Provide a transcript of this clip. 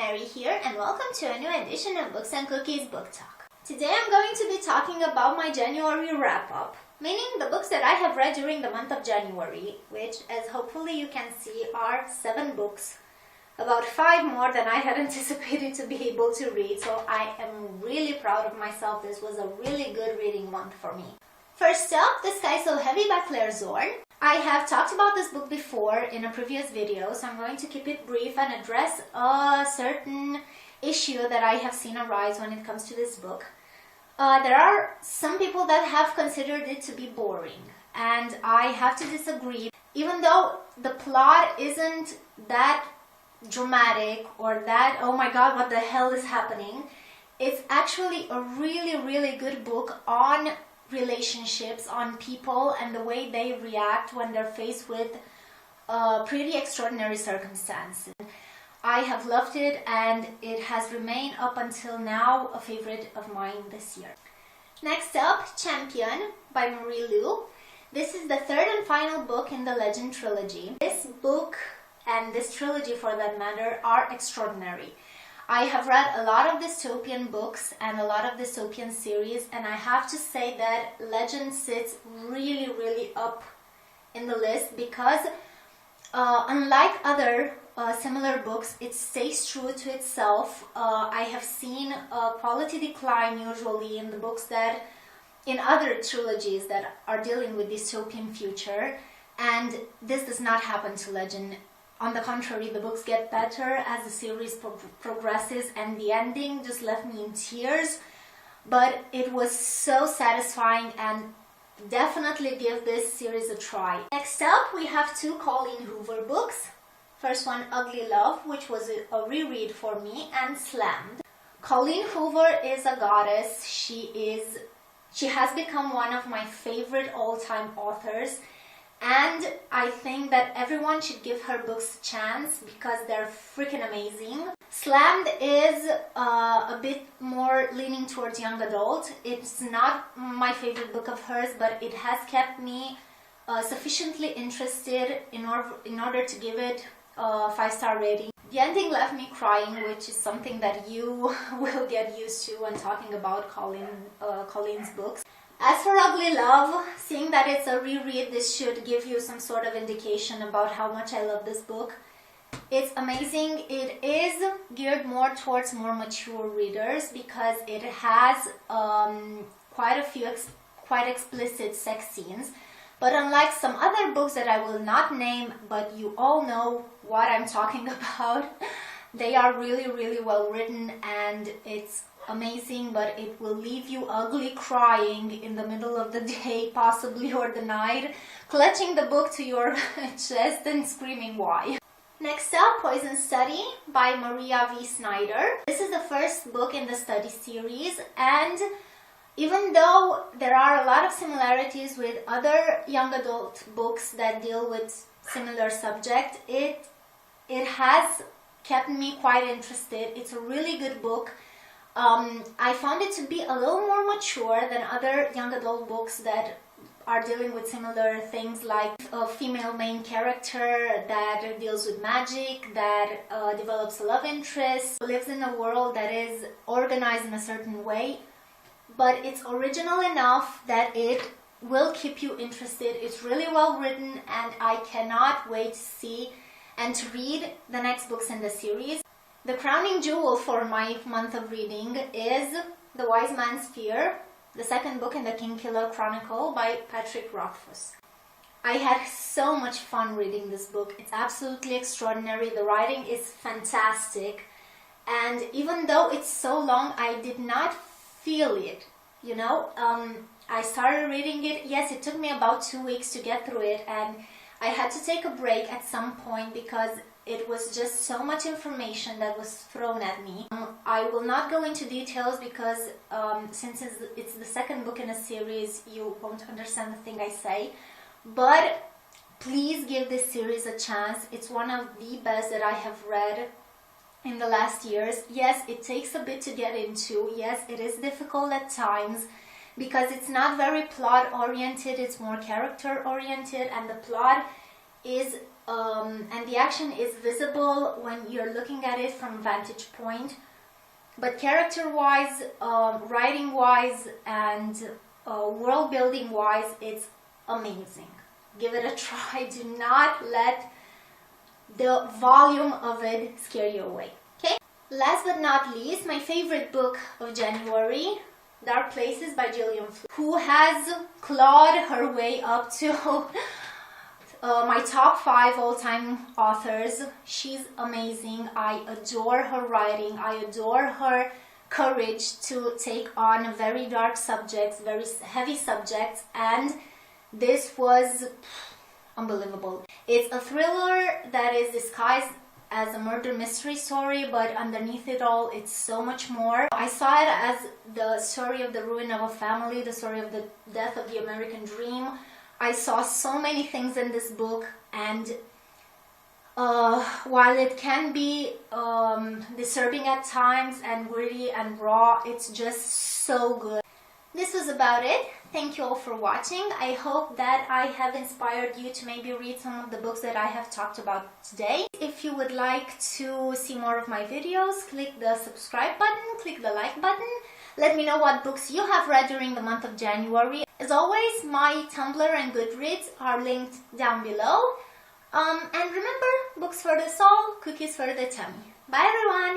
Mary here, and welcome to a new edition of Books and Cookies Book Talk. Today I'm going to be talking about my January wrap-up, meaning the books that I have read during the month of January, which, as hopefully you can see, are 7 books, about 5 more than I had anticipated to be able to read, so I am really proud of myself. This was a really good reading month for me. First up, The Sky So Heavy by Claire Zorn. I have talked about this book before in a previous video, so I'm going to keep it brief and address a certain issue that I have seen arise when it comes to this book. There are some people that have considered it to be boring, and I have to disagree. Even though the plot isn't that dramatic or that, oh my god, what the hell is happening, it's actually a really good book on relationships, on people and the way they react when they're faced with pretty extraordinary circumstances. I have loved it, and it has remained up until now a favorite of mine this year. Next up, Champion by Marie Lu. This is the third and final book in the Legend trilogy. This book and this trilogy, for that matter, are extraordinary. I have read a lot of dystopian books and a lot of dystopian series, and I have to say that Legend sits really up in the list because unlike other similar books, it stays true to itself. I have seen a quality decline usually in the books that in other trilogies that are dealing with dystopian future, and this does not happen to Legend. On the contrary, the books get better as the series progresses, and the ending just left me in tears, but it was so satisfying, and definitely give this series a try. Next up, we have 2 Colleen Hoover books. First one, Ugly Love, which was a reread for me, and Slammed. Colleen Hoover is a goddess. She has become one of my favorite all-time authors, and I think that everyone should give her books a chance because they're freaking amazing. Slammed is a bit more leaning towards young adult. It's not my favorite book of hers, but it has kept me sufficiently interested in order to give it a 5-star rating. The ending left me crying, which is something that you will get used to when talking about Colleen's books. As for Ugly Love, seeing that it's a reread, this should give you some sort of indication about how much I love this book. It's amazing. It is geared more towards more mature readers because it has quite a few quite explicit sex scenes. But unlike some other books that I will not name, but you all know what I'm talking about, they are really well written, and it's amazing, but it will leave you ugly crying in the middle of the day, possibly, or the night, clutching the book to your chest and screaming why. Next up, Poison Study by Maria V. Snyder. This is the first book in the study series, and even though there are a lot of similarities with other young adult books that deal with similar subject, it has kept me quite interested. It's a really good book. I found it to be a little more mature than other young adult books that are dealing with similar things, like a female main character that deals with magic, that develops a love interest, lives in a world that is organized in a certain way. But it's original enough that it will keep you interested. It's really well written, and I cannot wait to see and to read the next books in the series. The crowning jewel for my month of reading is The Wise Man's Fear, the second book in the Kingkiller Chronicle by Patrick Rothfuss. I had so much fun reading this book. It's absolutely extraordinary. The writing is fantastic, and even though it's so long, I did not feel it. You know, I started reading it. Yes, it took me about 2 weeks to get through it, and I had to take a break at some point because it was just so much information that was thrown at me. I will not go into details because since it's the second book in a series, you won't understand the thing I say. But please give this series a chance. It's one of the best that I have read in the last years. Yes, it takes a bit to get into. Yes, it is difficult at times because it's not very plot oriented, it's more character oriented, and the plot is and the action is visible when you're looking at it from vantage point. But character-wise, writing-wise, and world-building-wise, it's amazing. Give it a try. Do not let the volume of it scare you away. Okay? Last but not least, my favorite book of January, Dark Places by Gillian Flynn, who has clawed her way up to my top 5 all-time authors. She's amazing. I adore her writing. I adore her courage to take on very dark subjects, very heavy subjects, and this was unbelievable. It's a thriller that is disguised as a murder mystery story, but underneath it all, it's so much more. I saw it as the story of the ruin of a family, the story of the death of the American dream. I saw so many things in this book, and while it can be disturbing at times and gritty and raw, it's just so good. This was about it. Thank you all for watching. I hope that I have inspired you to maybe read some of the books that I have talked about today. If you would like to see more of my videos, click the subscribe button, click the like button. Let me know what books you have read during the month of January. As always, my Tumblr and Goodreads are linked down below. And remember, books for the soul, cookies for the tummy. Bye everyone!